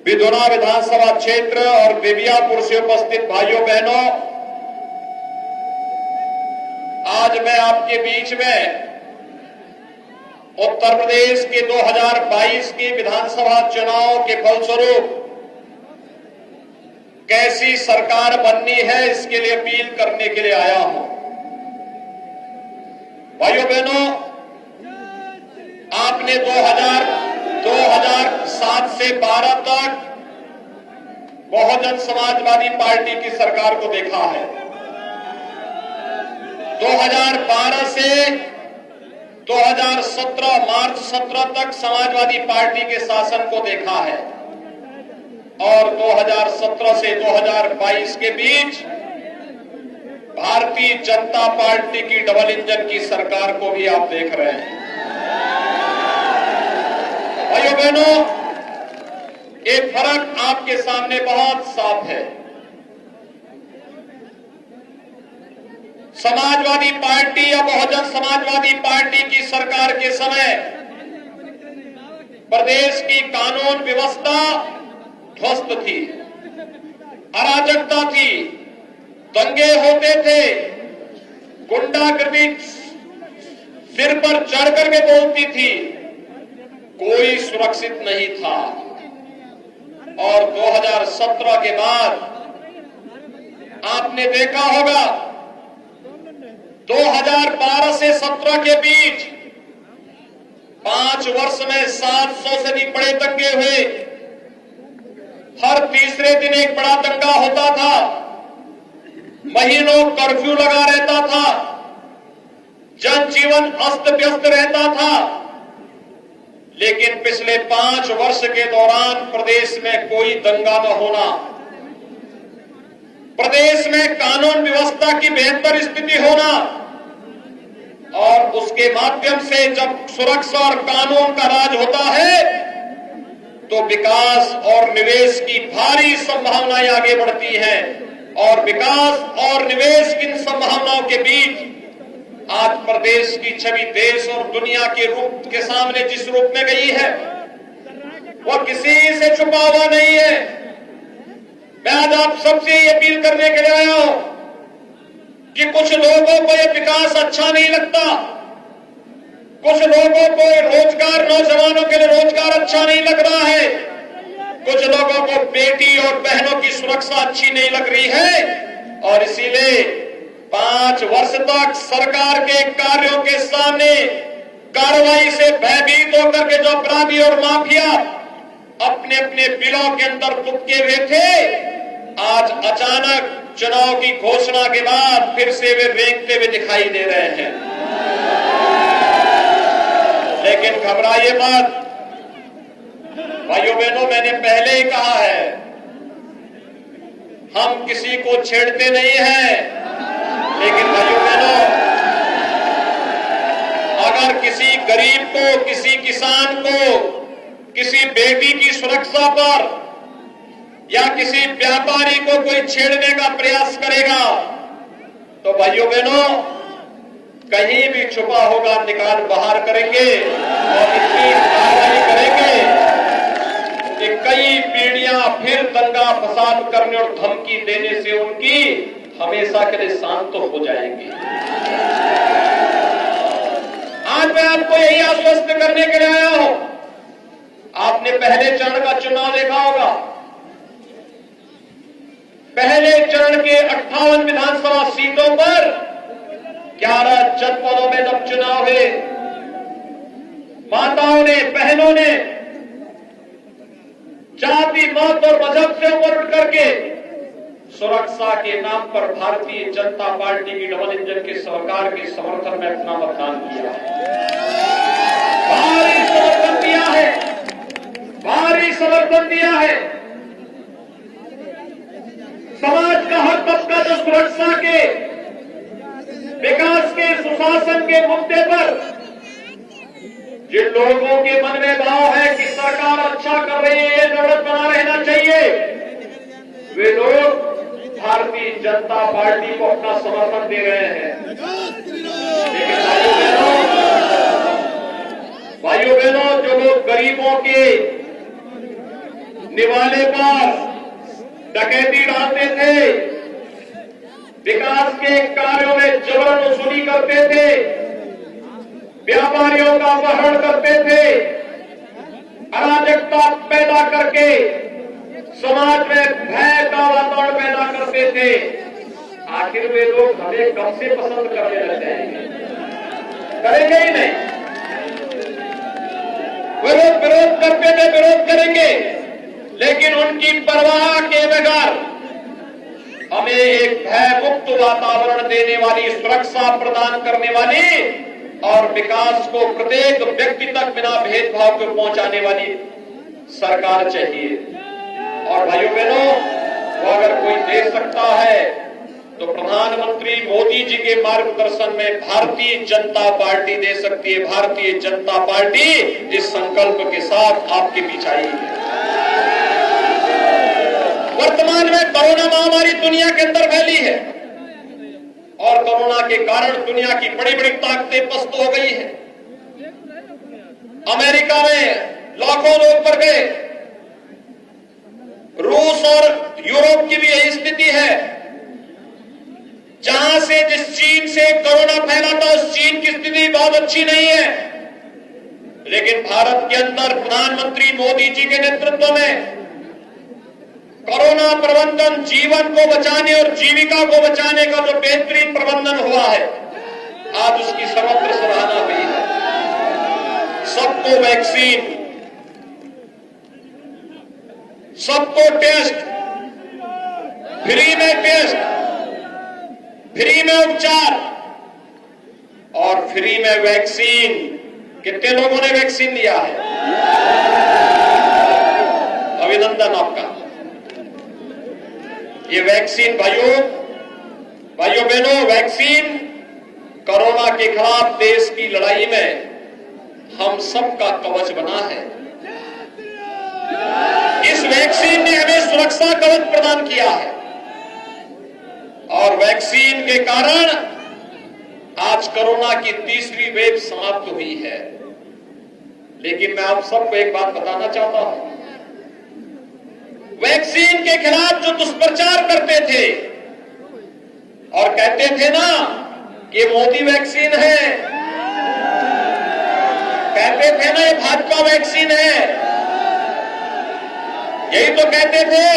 बिधुना विधानसभा क्षेत्र और बेबियापुर से उपस्थित भाइयों बहनों, आज मैं आपके बीच में उत्तर प्रदेश के 2022 के विधानसभा चुनाव के फलस्वरूप कैसी सरकार बननी है इसके लिए अपील करने के लिए आया हूं। भाइयों बहनों, आपने 2007 से 12 तक बहुजन समाजवादी पार्टी की सरकार को देखा है। 2012 से 2017 मार्च 17 तक समाजवादी पार्टी के शासन को देखा है और 2017 से 2022 के बीच भारतीय जनता पार्टी की डबल इंजन की सरकार को भी आप देख रहे हैं। भाइयों बहनों, एक फर्क आपके सामने बहुत साफ है। समाजवादी पार्टी या बहुजन समाजवादी पार्टी की सरकार के समय प्रदेश की कानून व्यवस्था ध्वस्त थी, अराजकता थी, दंगे होते थे, गुंडागर्दी सिर पर चढ़ करके बोलती थी, कोई सुरक्षित नहीं था। और 2017 के बाद आपने देखा होगा 2012 से 17 के बीच 5 वर्ष में 700 से भी बड़े दंगे हुए। हर तीसरे दिन एक बड़ा दंगा होता था, महीनों कर्फ्यू लगा रहता था, जनजीवन अस्त व्यस्त रहता था। लेकिन पिछले 5 वर्ष के दौरान प्रदेश में कोई दंगा न होना, प्रदेश में कानून व्यवस्था की बेहतर स्थिति होना और उसके माध्यम से जब सुरक्षा और कानून का राज होता है तो विकास और निवेश की भारी संभावनाएं आगे बढ़ती हैं। और विकास और निवेश की इन संभावनाओं के बीच आज प्रदेश की छवि देश और दुनिया के रूप के सामने जिस रूप में गई है वह किसी से छुपा हुआ नहीं है। मैं आज आप सबसे ये अपील करने के लिए आया हूं कि कुछ लोगों को यह विकास अच्छा नहीं लगता, कुछ लोगों को रोजगार, नौजवानों के लिए रोजगार अच्छा नहीं लग रहा है, कुछ लोगों को बेटी और बहनों की सुरक्षा अच्छी नहीं लग रही है और इसीलिए 5 वर्ष तक सरकार के कार्यों के सामने कार्रवाई से भयभीत होकर के जो अपराधी और माफिया अपने अपने बिलों के अंदर दुबके हुए थे, आज अचानक चुनाव की घोषणा के बाद फिर से वे रेंगते हुए दिखाई दे रहे हैं। लेकिन घबराइए मत भाइयों बहनों, मैंने पहले ही कहा है हम किसी को छेड़ते नहीं हैं। लेकिन भाइयों बहनों, अगर किसी गरीब को, किसी किसान को, किसी बेटी की सुरक्षा पर या किसी व्यापारी को कोई छेड़ने का प्रयास करेगा तो भाइयों बहनों कहीं भी छुपा होगा निकाल बाहर करेंगे और इतनी कार्रवाई करेंगे कि कई पीढ़ियां फिर दंगा फसाद करने और धमकी देने से उनकी हमेशा के लिए शांत हो जाएंगे। आज मैं आपको यही आश्वस्त करने के लिए आया हूं। आपने पहले चरण का चुनाव देखा होगा। पहले चरण के 58 विधानसभा सीटों पर 11 जनपदों में जब चुनाव हुए, माताओं ने, बहनों ने जाति, मत और मजहब से ऊपर उठ करके सुरक्षा के नाम पर भारतीय जनता पार्टी की डबल इंजन की सरकार के समर्थन में अपना मतदान किया है। भारी समर्थन दिया है, भारी समर्थन दिया है। समाज का हर तबका जो सुरक्षा के, विकास के, सुशासन के मुद्दे पर जिन लोगों के मन में भाव है कि सरकार अच्छा कर रही है, दौलत बना रहना चाहिए, वे लोग भारतीय जनता पार्टी को अपना समर्थन दे रहे हैं। लेकिन भाइयों बहनों, जो लोग गरीबों के निवाले पर डकैती डालते थे, विकास के कार्यों में जबरन वसूली करते थे, व्यापारियों का अपहरण करते थे, अराजकता पैदा करके समाज में भय का वातावरण पैदा करते थे। आखिर वे लोग हमें कब से पसंद करने लग जाएंगे? करेंगे ही नहीं। वे लोग विरोध करते थे, विरोध करेंगे, लेकिन उनकी परवाह के बगैर हमें एक भय मुक्त वातावरण देने वाली, सुरक्षा प्रदान करने वाली और विकास को प्रत्येक व्यक्ति तक बिना भेदभाव को पहुंचाने वाली सरकार चाहिए। और भाइयों बहनों, वो अगर कोई दे सकता है तो प्रधानमंत्री मोदी जी के मार्गदर्शन में भारतीय जनता पार्टी दे सकती है। भारतीय जनता पार्टी इस संकल्प के साथ आपके बीच आई है। वर्तमान में कोरोना महामारी दुनिया के अंदर फैली है और कोरोना के कारण दुनिया की बड़ी बड़ी ताकतें पस्त हो गई है। अमेरिका में लाखों लोग मर गए, रूस और यूरोप की भी यही स्थिति है। जहां से जिस चीन से कोरोना फैला था उस चीन की स्थिति बहुत अच्छी नहीं है, लेकिन भारत के अंदर प्रधानमंत्री मोदी जी के नेतृत्व में कोरोना प्रबंधन, जीवन को बचाने और जीविका को बचाने का जो बेहतरीन प्रबंधन हुआ है, आज उसकी सर्वत्र सराहना हुई है। सबको वैक्सीन, सबको टेस्ट, फ्री में टेस्ट, फ्री में उपचार और फ्री में वैक्सीन। कितने लोगों ने वैक्सीन लिया है? अभिनंदन आपका। ये वैक्सीन भाइयों बहनों, वैक्सीन कोरोना के खिलाफ देश की लड़ाई में हम सबका कवच बना है। इस वैक्सीन ने हमें सुरक्षा कवच प्रदान किया है और वैक्सीन के कारण आज कोरोना की तीसरी वेव समाप्त हुई है। लेकिन मैं आप सबको एक बात बताना चाहता हूं, वैक्सीन के खिलाफ जो दुष्प्रचार करते थे और कहते थे ना कि मोदी वैक्सीन है, कहते थे ना ये भाजपा वैक्सीन है, यही तो कहते थे।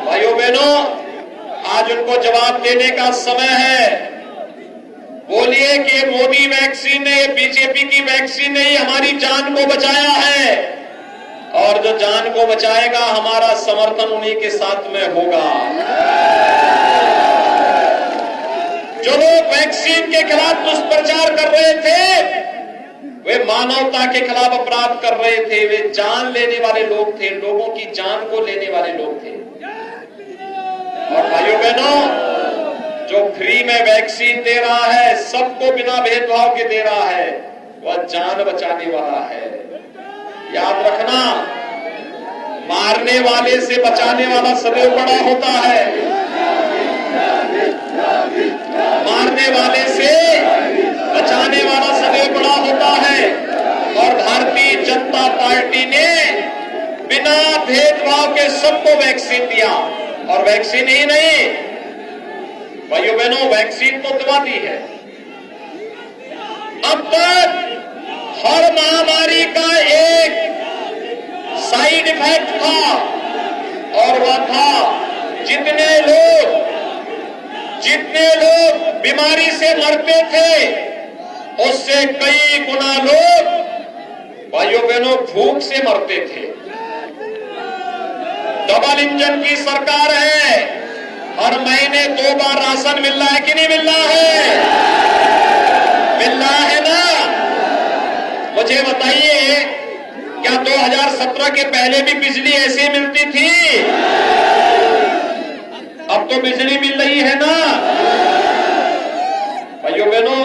भाइयों बहनों, आज उनको जवाब देने का समय है। बोलिए कि मोदी वैक्सीन ने, बीजेपी की वैक्सीन ने ही हमारी जान को बचाया है और जो जान को बचाएगा हमारा समर्थन उन्हीं के साथ में होगा। जो लोग वैक्सीन के खिलाफ दुष्प्रचार कर रहे थे, वे मानवता के खिलाफ अपराध कर रहे थे, वे जान लेने वाले लोग थे, लोगों की जान को लेने वाले लोग थे। और भाइयों बहनों, जो फ्री में वैक्सीन दे रहा है, सबको बिना भेदभाव के दे रहा है, वह जान बचाने वाला है। याद रखना, मारने वाले से बचाने वाला सदैव बड़ा होता है। मारने वाले से बचाने वाला सदैव बड़ा होता है। और भारतीय जनता पार्टी ने बिना भेदभाव के सबको वैक्सीन दिया। और वैक्सीन ही नहीं भाइयों बहनों, वैक्सीन तो दवा दी है। अब तक हर महामारी का एक साइड इफेक्ट था और वह था जितने लोग बीमारी से मरते थे उससे कई गुना लोग भाइयों बहनों भूख से मरते थे। डबल इंजन की सरकार है, हर महीने 2 बार राशन मिल रहा है कि नहीं मिल रहा है? मिल रहा है ना? मुझे बताइए, क्या 2017 के पहले भी बिजली ऐसे मिलती थी? अब तो बिजली मिल रही है ना? भाइयों बहनों,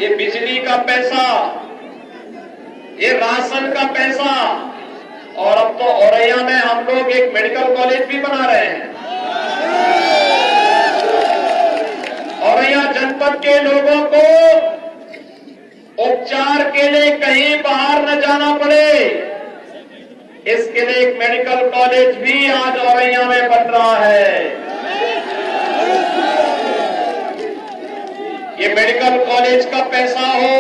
ये बिजली का पैसा, ये राशन का पैसा, और अब तो औरैया में हम लोग एक मेडिकल कॉलेज भी बना रहे हैं। औरैया जनपद के लोगों को उपचार के लिए कहीं बाहर न जाना पड़े, इसके लिए एक मेडिकल कॉलेज भी आज औरैया में बन रहा है। ये मेडिकल कॉलेज का पैसा हो,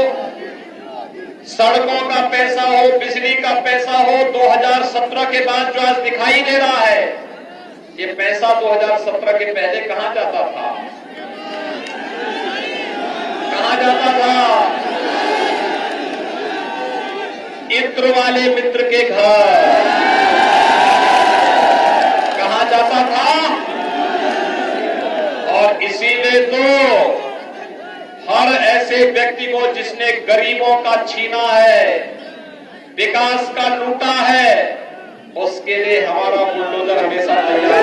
सड़कों का पैसा हो, बिजली का पैसा हो, 2017 के बाद जो आज दिखाई दे रहा है, ये पैसा 2017 के पहले कहां जाता था? कहां जाता था? इत्र वाले मित्र के घर कहां जाता था? और इसीलिए तो हर ऐसे व्यक्ति को जिसने गरीबों का छीना है, विकास का लूटा है, उसके लिए हमारा बुलडोजर हमेशा तैयार है।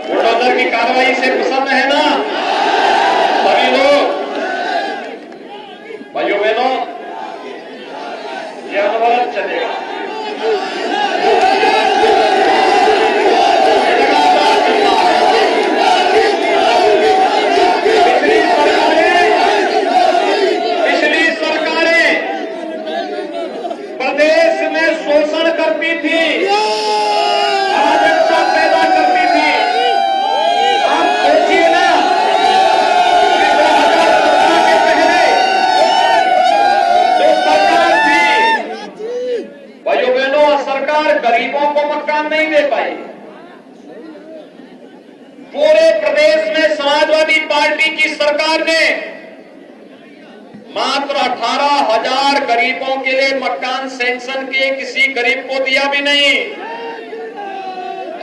बुलडोजर की कार्रवाई से पसंद है ना सभी लोग? भाइयों बहनों, यह अनवरत चलेगा। पिछली सरकारें प्रदेश में शोषण करती थी, अराजकता पैदा करती थी। आप सोचिए ना, 2017 के पहले जो सरकार थी, भाइयों बहनों, सरकार गरीबों को मकान नहीं दे पाई। पूरे प्रदेश में समाजवादी पार्टी की सरकार ने मात्र 18,000 गरीबों के लिए मकान सैंक्शन किए, किसी गरीब को दिया भी नहीं।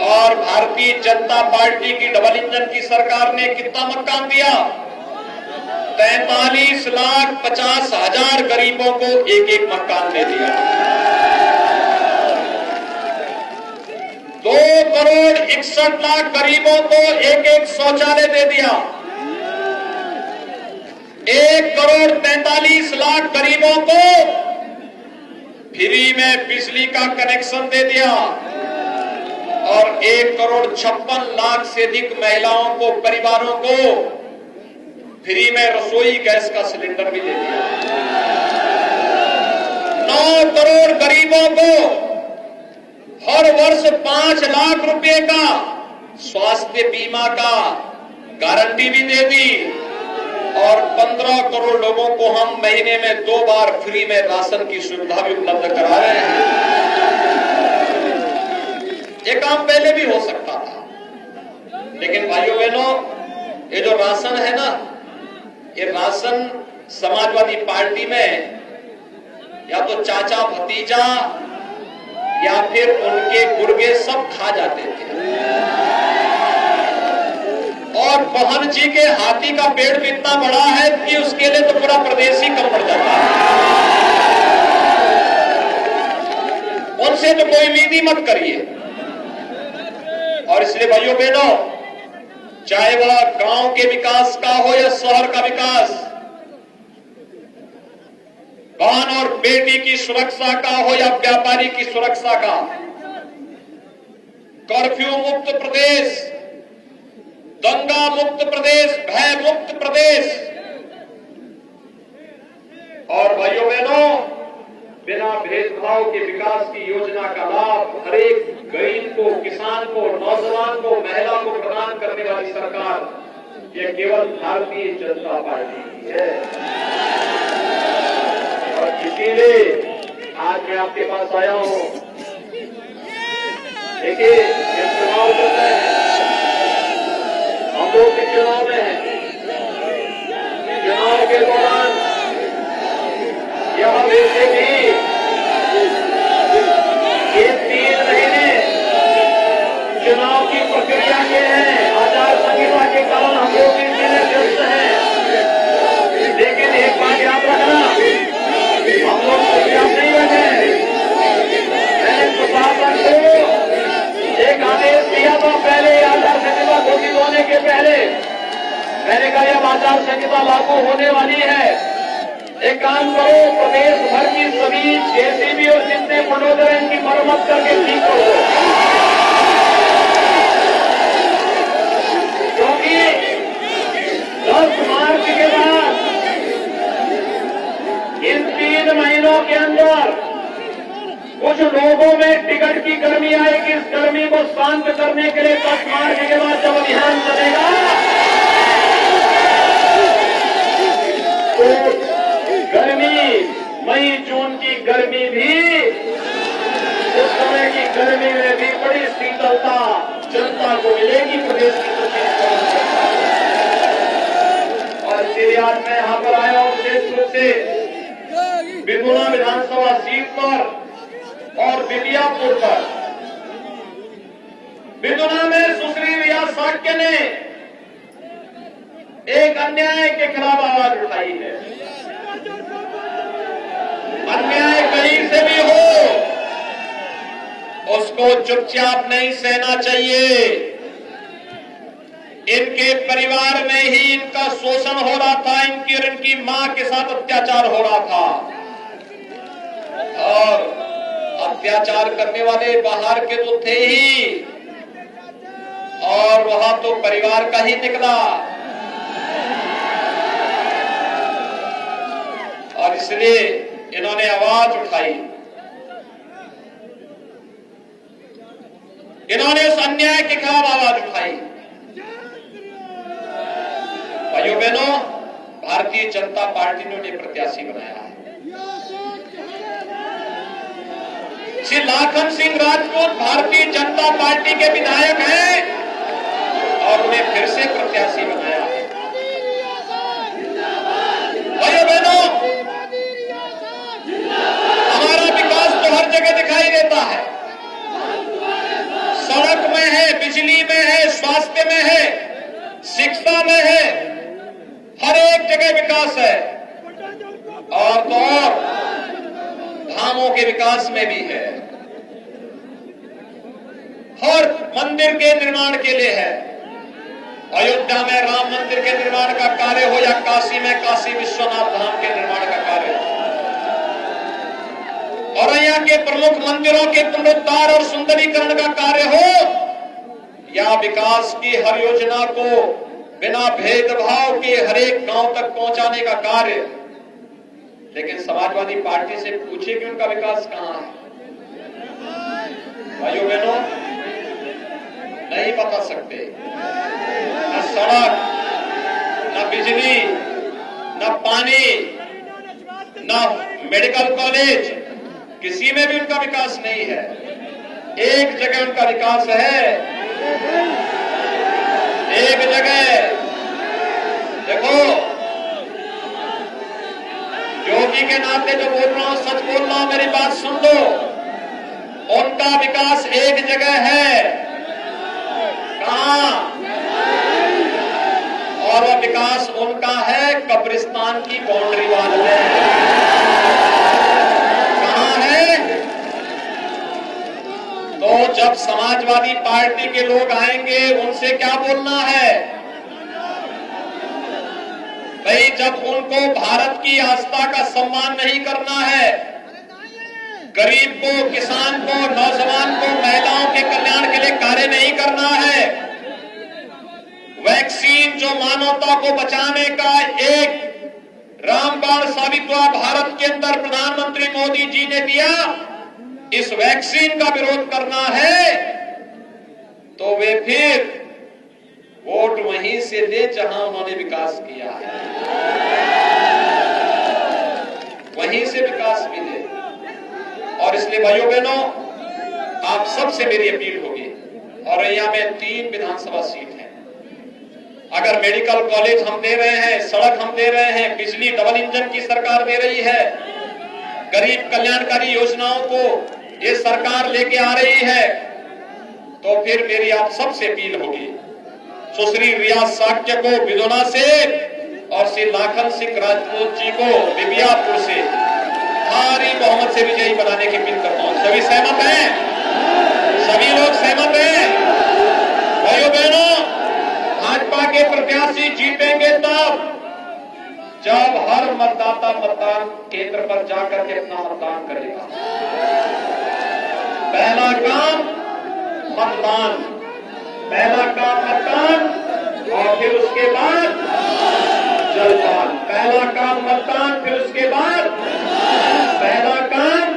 और भारतीय जनता पार्टी की डबल इंजन की सरकार ने कितना मकान दिया? 43,50,000 गरीबों को एक एक मकान दे दिया। 2,61,00,000 गरीबों को एक एक शौचालय दे दिया। 1,43,00,000 गरीबों को फ्री में बिजली का कनेक्शन दे दिया। और 1,56,00,000 से अधिक महिलाओं को, परिवारों को फ्री में रसोई गैस का सिलेंडर भी दे दिया। 9 करोड़ गरीबों को हर वर्ष 5 लाख रुपए का स्वास्थ्य बीमा का गारंटी भी दे दी। और 15 करोड़ लोगों को हम महीने में 2 बार फ्री में राशन की सुविधा भी उपलब्ध करा रहे हैं। ये काम पहले भी हो सकता था, लेकिन भाइयों बहनों, ये जो राशन है ना, ये राशन समाजवादी पार्टी में या तो चाचा भतीजा या फिर उनके गुर्गे सब खा जाते थे। और बहन जी के हाथी का पेड़ भी इतना बड़ा है कि उसके लिए तो पूरा प्रदेश ही कम पड़ जाता है। उनसे तो कोई उम्मीद ही मत करिए। और इसलिए भाइयों बहनों, चाहे वह गांव के विकास का हो या शहर का विकास, बहन और बेटी की सुरक्षा का हो या व्यापारी की सुरक्षा का, कर्फ्यू मुक्त प्रदेश, दंगा मुक्त प्रदेश, भय मुक्त प्रदेश। और भाइयों बहनों, बिना भेदभाव के विकास की योजना का लाभ हर एक गरीब को, किसान को, नौजवान को, महिला को प्रदान करने वाली सरकार ये केवल भारतीय जनता पार्टी की है। और इसीलिए आज मैं आपके पास आया हूं। देखिए, ये चुनाव चल रहे हैं, हम लोग भी चुनाव में हैं। चुनाव के दौरान यह वैसे भी ये 3 महीने चुनाव की प्रक्रिया के हैं। आचार संहिता के कारण हम लोग इन दिनों व्यस्त हैं। लेकिन एक बात याद रखना, हम लोग चुपचाप नहीं बैठे। मैंने प्रशासन को एक आदेश दिया था पहले, आचार संहिता घोषित होने के पहले। मैंने कहा जब आचार संहिता लागू होने वाली है, एक काम करो, प्रदेश भर की सभी जेसीबी और जितने बुलडोजर हैं इनकी मरम्मत करके ठीक करो। क्योंकि 10 मार्च के बाद इन 3 महीनों के कुछ लोगों में टिकट की गर्मी आएगी। इस गर्मी को शांत करने के लिए 10 मार्च के बाद जब अभियान चलेगा तो गर्मी, मई जून की गर्मी भी, उस समय की गर्मी में भी बड़ी शीतलता जनता को मिलेगी प्रदेश की और इसीलिए आज मैं यहां पर आया हूं विशेष रूप से बिगुना विधानसभा सीट पर और बिबियापुर पर। बिगुना में सुश्री रिया साक्य ने एक अन्याय के खिलाफ आवाज उठाई है। अन्याय कहीं से भी हो उसको चुपचाप नहीं सहना चाहिए। इनके परिवार में ही इनका शोषण हो रहा था, इनकी और इनकी मां के साथ अत्याचार हो रहा था और अत्याचार करने वाले बाहर के तो थे ही और वहां तो परिवार का ही निकला और इसलिए इन्होंने आवाज उठाई। इन्होंने उस अन्याय के खिलाफ आवाज उठाई। भाइयों बहनों, भारतीय जनता पार्टी ने उन्हें प्रत्याशी बनाया है। श्री लाखन सिंह राजपूत भारतीय जनता पार्टी के विधायक हैं और उन्हें फिर से प्रत्याशी बनाया है। भाइयों बहनों, हमारा विकास तो हर जगह दिखाई देता है। सड़क में है, बिजली में है, स्वास्थ्य में है, शिक्षा में है, हर एक जगह विकास है और तो और धामों के विकास में भी है। हर मंदिर के निर्माण के लिए है। अयोध्या में राम मंदिर के निर्माण का कार्य हो या काशी में काशी विश्वनाथ धाम के निर्माण का कार्य हो और यहाँ के प्रमुख मंदिरों के पुनरुद्धार और सुंदरीकरण का कार्य हो या विकास की हर योजना को बिना भेदभाव के हर एक गांव तक पहुंचाने का कार्य। लेकिन समाजवादी पार्टी से पूछे कि उनका विकास कहां है। भाइयों बहनों, नहीं बता सकते। न सड़क, न बिजली, न पानी, न मेडिकल कॉलेज, किसी में भी उनका विकास नहीं है। एक जगह उनका विकास है, एक जगह देखो, योगी के नाते जो बोल रहा हूं सच बोल रहा हूं, मेरी बात सुन लो। उनका विकास एक जगह है, कहां? और वह विकास उनका है कब्रिस्तान की बाउंड्री वाल में। कहां है? तो जब समाजवादी पार्टी के लोग आएंगे उनसे क्या बोलना है भाई? जब उनको भारत की आस्था का सम्मान नहीं करना है, गरीब को, किसान को, नौजवान को, महिलाओं के कल्याण के लिए कार्य नहीं करना है, वैक्सीन जो मानवता को बचाने का एक रामबाण साबित हुआ भारत के अंदर प्रधानमंत्री मोदी जी ने दिया, इस वैक्सीन का विरोध करना है तो वे फिर वोट वहीं से ले जहां उन्होंने विकास किया है, वहीं से विकास मिले। और इसलिए भाइयों बहनों, आप सबसे मेरी अपील होगी, और यहाँ में 3 विधानसभा सीट है। अगर मेडिकल कॉलेज हम दे रहे हैं, सड़क हम दे रहे हैं, बिजली डबल इंजन की सरकार दे रही है, गरीब कल्याणकारी योजनाओं को ये सरकार लेके आ रही है, तो फिर मेरी आप सबसे अपील होगी, सुश्री रिया साक्य को बिदोना से और श्री लाखन सिंह राजपूत जी को बिबियापुर से भारी बहुमत से विजयी बनाने की अपील करता हूं। सभी सहमत हैं? सभी लोग सहमत हैं? भाइयों बहनों, भाजपा के प्रत्याशी जीतेंगे तब जब हर मतदाता मतदान केंद्र पर जाकर के अपना मतदान करेगा। पहला काम मतदान, पहला काम मतदान और फिर उसके बाद जलपान। पहला काम मतदान, फिर उसके बाद पहला काम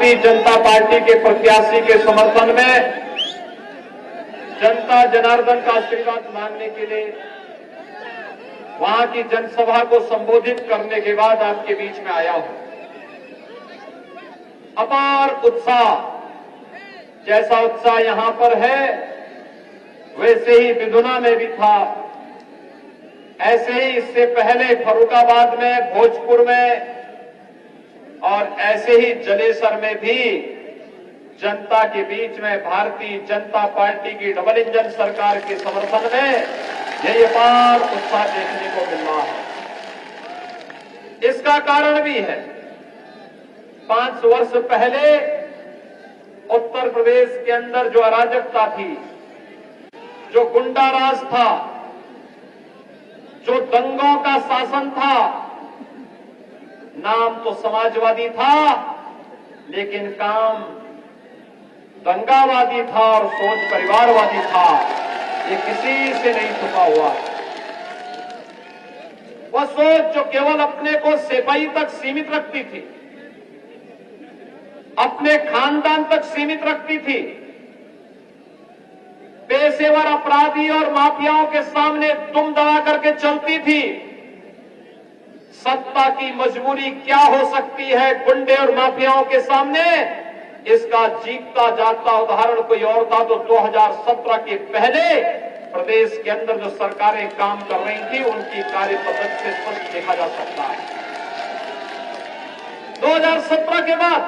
भारतीय जनता पार्टी के प्रत्याशी के समर्थन में जनता जनार्दन का आशीर्वाद मांगने के लिए वहां की जनसभा को संबोधित करने के बाद आपके बीच में आया हूं। अपार उत्साह, जैसा उत्साह यहां पर है वैसे ही विधुना में भी था। ऐसे ही इससे पहले फर्रुखाबाद में, भोजपुर में और ऐसे ही जलेसर में भी जनता के बीच में भारतीय जनता पार्टी की डबल इंजन सरकार के समर्थन में यही अपार उत्साह देखने को मिल रहा है। इसका कारण भी है, 5 वर्ष पहले उत्तर प्रदेश के अंदर जो अराजकता थी, जो गुंडा राज था, जो दंगों का शासन था, नाम तो समाजवादी था लेकिन काम दंगावादी था और सोच परिवारवादी था। ये किसी से नहीं छुपा हुआ। वह सोच जो केवल अपने को सिपाही तक सीमित रखती थी, अपने खानदान तक सीमित रखती थी, पेशेवर अपराधी और माफियाओं के सामने दुम दबा करके चलती थी। सत्ता की मजबूरी क्या हो सकती है गुंडे और माफियाओं के सामने, इसका जीता जागता उदाहरण कोई और था तो 2017 के पहले प्रदेश के अंदर जो सरकारें काम कर रही थी उनकी कार्य पद्धति से स्पष्ट देखा जा सकता है। 2017 के बाद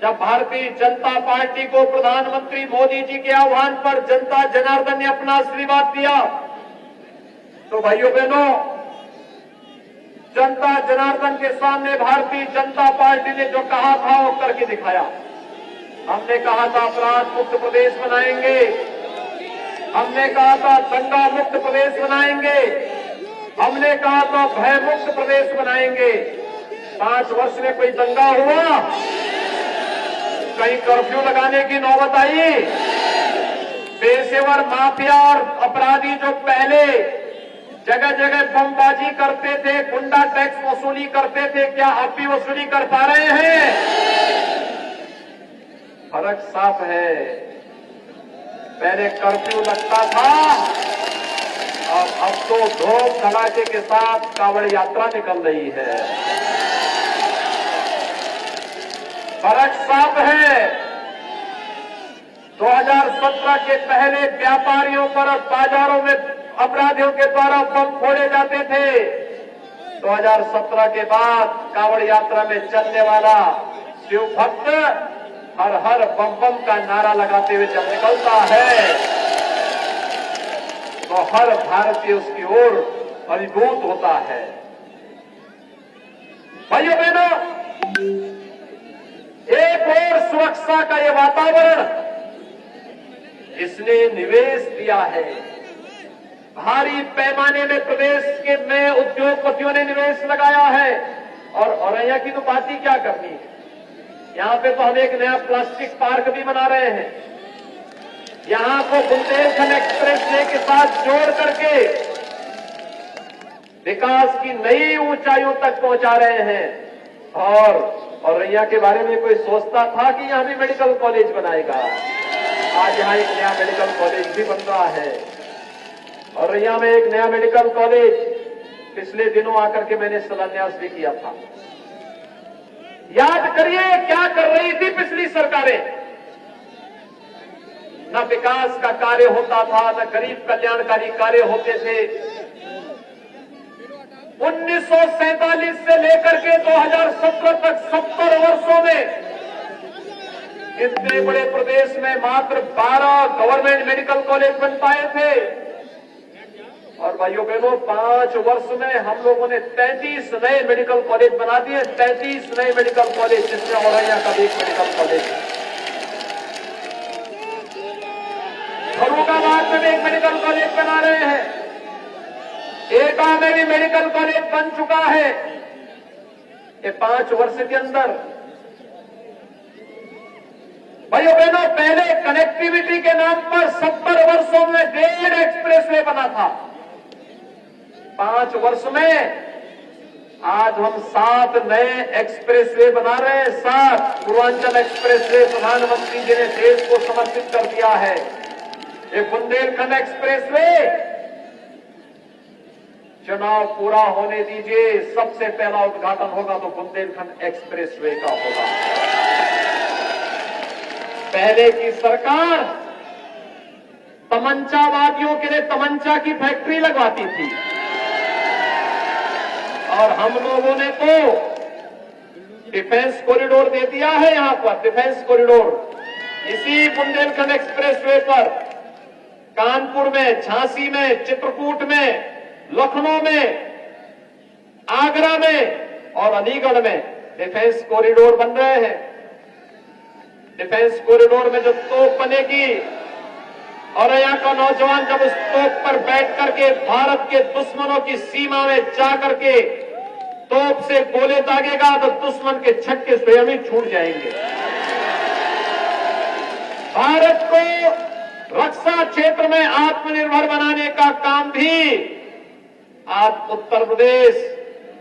जब भारतीय जनता पार्टी को प्रधानमंत्री मोदी जी के आह्वान पर जनता जनार्दन ने अपना आशीर्वाद दिया, तो भाइयों बहनों, जनता जनार्दन के सामने भारतीय जनता पार्टी ने जो कहा था वो करके दिखाया। हमने कहा था अपराध मुक्त प्रदेश बनाएंगे, हमने कहा था दंगा मुक्त प्रदेश बनाएंगे, हमने कहा था भय मुक्त प्रदेश बनाएंगे। 5 वर्ष में कोई दंगा हुआ? कहीं कर्फ्यू लगाने की नौबत आई? पेशेवर माफिया और अपराधी जो पहले जगह जगह बमबाजी करते थे, गुंडा टैक्स वसूली करते थे, क्या अब भी वसूली कर पा रहे हैं? फर्क साफ है। पहले कर्फ्यू लगता था और अब तो धूम धड़ाके के साथ कांवड़ यात्रा निकल रही है। फर्क साफ है। 2017 के पहले व्यापारियों पर बाजारों में अपराधियों के द्वारा बम फोड़े जाते थे। 2017 के बाद कांवड़ यात्रा में चलने वाला शिव भक्त हर हर बम बम का नारा लगाते हुए जब निकलता है तो हर भारतीय उसकी ओर अभिभूत होता है। भाइयों बहनों, एक और सुरक्षा का यह वातावरण इसने निवेश दिया है। भारी पैमाने में प्रदेश के में उद्योगपतियों ने निवेश लगाया है। और औरैया की तो बात ही क्या करनी है। यहां पे तो हम एक नया प्लास्टिक पार्क भी बना रहे हैं। यहां को बुंदेलखंड एक्सप्रेस वे के साथ जोड़ करके विकास की नई ऊंचाइयों तक पहुंचा रहे हैं। और औरैया के बारे में कोई सोचता था कि यहां भी मेडिकल कॉलेज बनाएगा? आज यहां एक नया मेडिकल कॉलेज भी बन रहा है। औरैया में एक नया मेडिकल कॉलेज पिछले दिनों आकर के मैंने शिलान्यास भी किया था। याद करिए क्या कर रही थी पिछली सरकारें। न विकास का कार्य होता था, न गरीब कल्याणकारी कार्य होते थे। 1947 से लेकर के 2017 तक 70 वर्षों में इतने बड़े प्रदेश में मात्र 12 गवर्नमेंट मेडिकल कॉलेज बन पाए थे। और भाइयों बहनों, 5 वर्ष में हम लोगों ने 33 नए मेडिकल कॉलेज बना दिए। 33 नए मेडिकल कॉलेज, जिसमें औरैया का भी एक मेडिकल कॉलेज है। फर्रुखाबाद में भी एक मेडिकल कॉलेज बना रहे हैं। एटा में भी मेडिकल कॉलेज बन चुका है। ये 5 वर्ष के अंदर भाइयों बहनों, पहले कनेक्टिविटी के नाम पर 70 वर्षों में 1.5 एक्सप्रेसवे बना था। 5 वर्ष में आज हम 7 नए एक्सप्रेसवे बना रहे हैं। 7 पूर्वांचल एक्सप्रेसवे प्रधानमंत्री जी ने देश को समर्पित कर दिया है। ये बुंदेलखंड एक्सप्रेसवे चुनाव पूरा होने दीजिए, सबसे पहला उद्घाटन होगा तो बुंदेलखंड एक्सप्रेसवे का होगा। पहले की सरकार तमंचावादियों के लिए तमंचा की फैक्ट्री लगवाती थी और हम लोगों ने तो डिफेंस कॉरिडोर दे दिया है। यहां पर डिफेंस कॉरिडोर इसी बुंदेलखंड एक्सप्रेसवे पर कानपुर में, झांसी में, चित्रकूट में, लखनऊ में, आगरा में और अलीगढ़ में डिफेंस कॉरिडोर बन रहे हैं। डिफेंस कॉरिडोर में जो तोप बनेगी और यहाँ का नौजवान जब उस तोप पर बैठ करके भारत के दुश्मनों की सीमा में जा करके तोप से गोले दागेगा तो दुश्मन के छक्के स्वयं ही छूट जाएंगे। भारत को रक्षा क्षेत्र में आत्मनिर्भर बनाने का काम भी आज उत्तर प्रदेश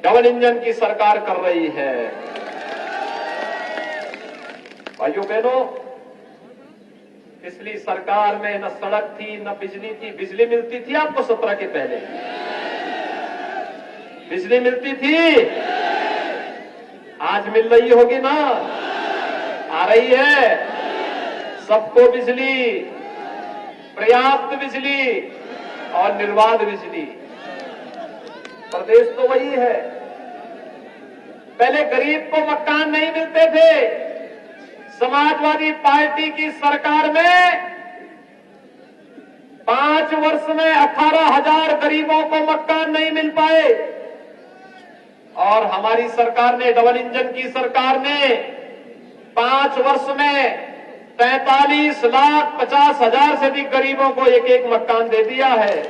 डबल इंजन की सरकार कर रही है। भाइयों बहनों, पिछली सरकार में न सड़क थी न बिजली थी। बिजली मिलती थी आपको 17 के पहले? बिजली मिलती थी? आज मिल रही होगी ना? आ रही है सबको बिजली, पर्याप्त बिजली और निर्बाध बिजली। प्रदेश तो वही है। पहले गरीब को मकान नहीं मिलते थे। समाजवादी पार्टी की सरकार में 5 वर्ष में 18,000 गरीबों को मकान नहीं मिल पाए और हमारी सरकार ने, डबल इंजन की सरकार ने 5 वर्ष में 43,50,000 से अधिक गरीबों को एक एक मकान दे दिया है।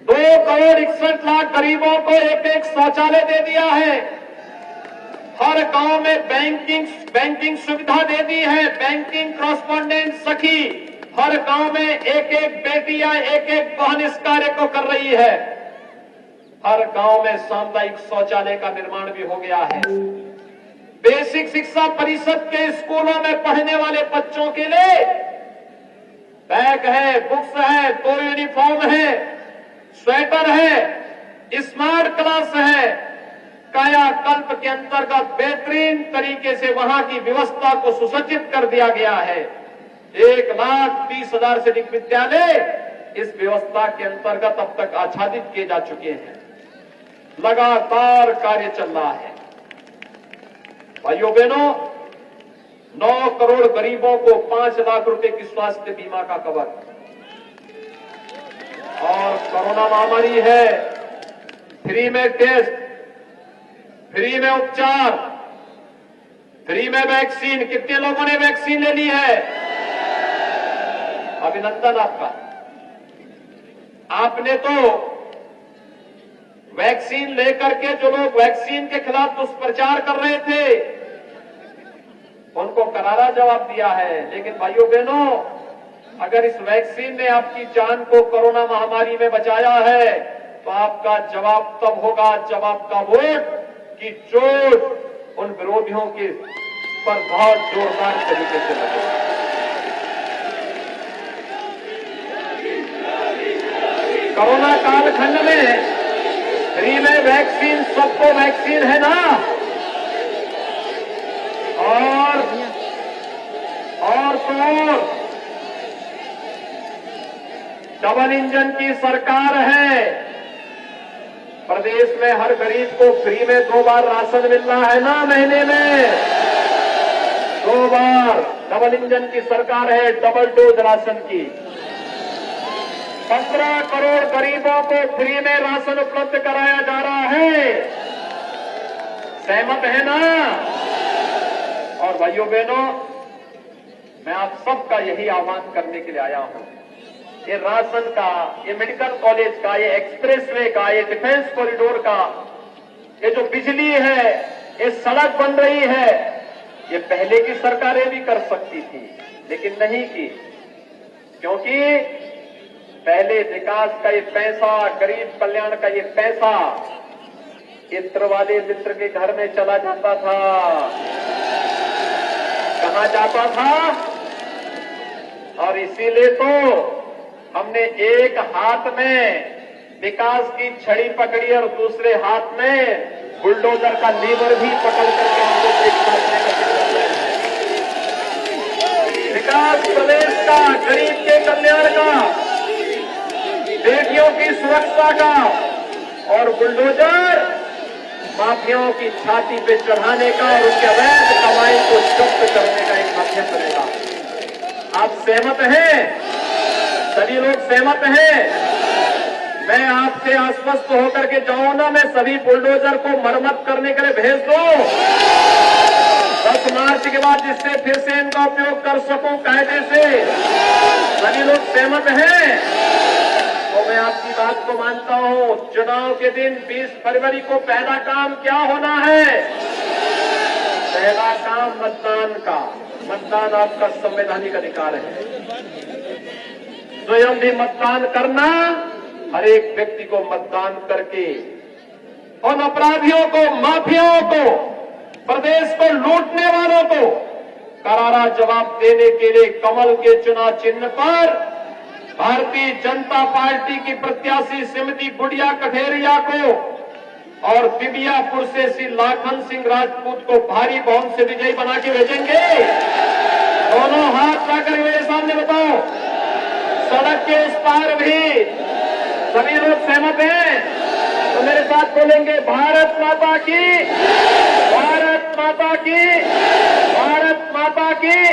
2,61,00,000 गरीबों को एक एक शौचालय दे दिया है। हर गांव में बैंकिंग सुविधा दे दी है। बैंकिंग कॉरेस्पॉन्डेंट सखी हर गांव में एक एक बेटी या एक एक बहन इस कार्य को कर रही है। हर गांव में सामुदायिक शौचालय का निर्माण भी हो गया है। बेसिक शिक्षा परिषद के स्कूलों में पढ़ने वाले बच्चों के लिए बैग है, बुक्स है, 2 यूनिफॉर्म है, स्वेटर है, स्मार्ट क्लास है। कायाकल्प के अंतर्गत बेहतरीन तरीके से वहां की व्यवस्था को सुसज्जित कर दिया गया है। 1,30,000 से अधिक विद्यालय इस व्यवस्था के अंतर्गत अब तक आच्छादित किए जा चुके हैं। लगातार कार्य चल रहा है। भाइयों बहनों, 9 करोड़ गरीबों को 5 लाख रुपए की स्वास्थ्य बीमा का कवर और कोरोना महामारी है, फ्री में टेस्ट, फ्री में उपचार, फ्री में वैक्सीन। कितने लोगों ने वैक्सीन ले ली है? अभिनंदन आपका। आपने तो वैक्सीन लेकर के जो लोग वैक्सीन के खिलाफ दुष्प्रचार कर रहे थे उनको करारा जवाब दिया है। लेकिन भाइयों बहनों, अगर इस वैक्सीन ने आपकी जान को कोरोना महामारी में बचाया है तो आपका जवाब तब होगा जब आपका वोट की चोट उन विरोधियों के पर बहुत जोरदार तरीके से लगे। कोरोना कालखंड में फ्री में वैक्सीन, सबको वैक्सीन है ना? और तो डबल इंजन की सरकार है। प्रदेश में हर गरीब को फ्री में 2 बार राशन मिल रहा है ना? महीने में 2 बार। डबल इंजन की सरकार है, डबल डोज राशन की। 15 करोड़ गरीबों को फ्री में राशन उपलब्ध कराया जा रहा है। सहमत है ना? और भाइयों बहनों, मैं आप सबका यही आह्वान करने के लिए आया हूं। ये राशन का, ये मेडिकल कॉलेज का, ये एक्सप्रेसवे का, ये डिफेंस कॉरिडोर का, ये जो बिजली है, ये सड़क बन रही है, ये पहले की सरकारें भी कर सकती थी लेकिन नहीं की। क्योंकि पहले विकास का ये पैसा, गरीब कल्याण का ये पैसा इत्र वाले मित्र के घर में चला जाता था। कहां जाता था? और इसीलिए तो हमने एक हाथ में विकास की छड़ी पकड़ी और दूसरे हाथ में बुलडोजर का लीवर भी पकड़ करके हम लोग एक साथ लेकर चल रहे हैं। विकास प्रदेश का, गरीब के कल्याण का, बेटियों की सुरक्षा का, और बुलडोजर माफियाओं की छाती पे चढ़ाने का और उनके अवैध कमाई को जब्त करने का एक माध्यम बनेगा। आप सहमत हैं? सभी लोग सहमत हैं? मैं आपसे आश्वस्त होकर के जाऊं ना, मैं सभी बुलडोजर को मरम्मत करने के लिए भेज दूं 10 मार्च के बाद, जिससे फिर से इनका उपयोग कर सकूं कायदे से। सभी लोग सहमत हैं? तो मैं आपकी बात को मानता हूं। चुनाव के दिन 20 फरवरी को पहला काम क्या होना है? पहला काम मतदान का। मतदान आपका संवैधानिक अधिकार है। स्वयं भी मतदान करना, हर एक व्यक्ति को मतदान करके उन अपराधियों को, माफियाओं को, प्रदेश को लूटने वालों को करारा जवाब देने के लिए कमल के चुनाव चिन्ह पर भारतीय जनता पार्टी की प्रत्याशी श्रीमती गुड़िया कठेरिया को और बिबियापुर से श्री लाखन सिंह राजपूत को भारी बहुमत से विजयी बना के भेजेंगे। दोनों हाथ लाकर मेरे सामने बताओ। सड़क के उस पार भी सभी लोग सहमत हैं? तो मेरे साथ बोलेंगे, भारत माता की, भारत माता की, भारत माता की।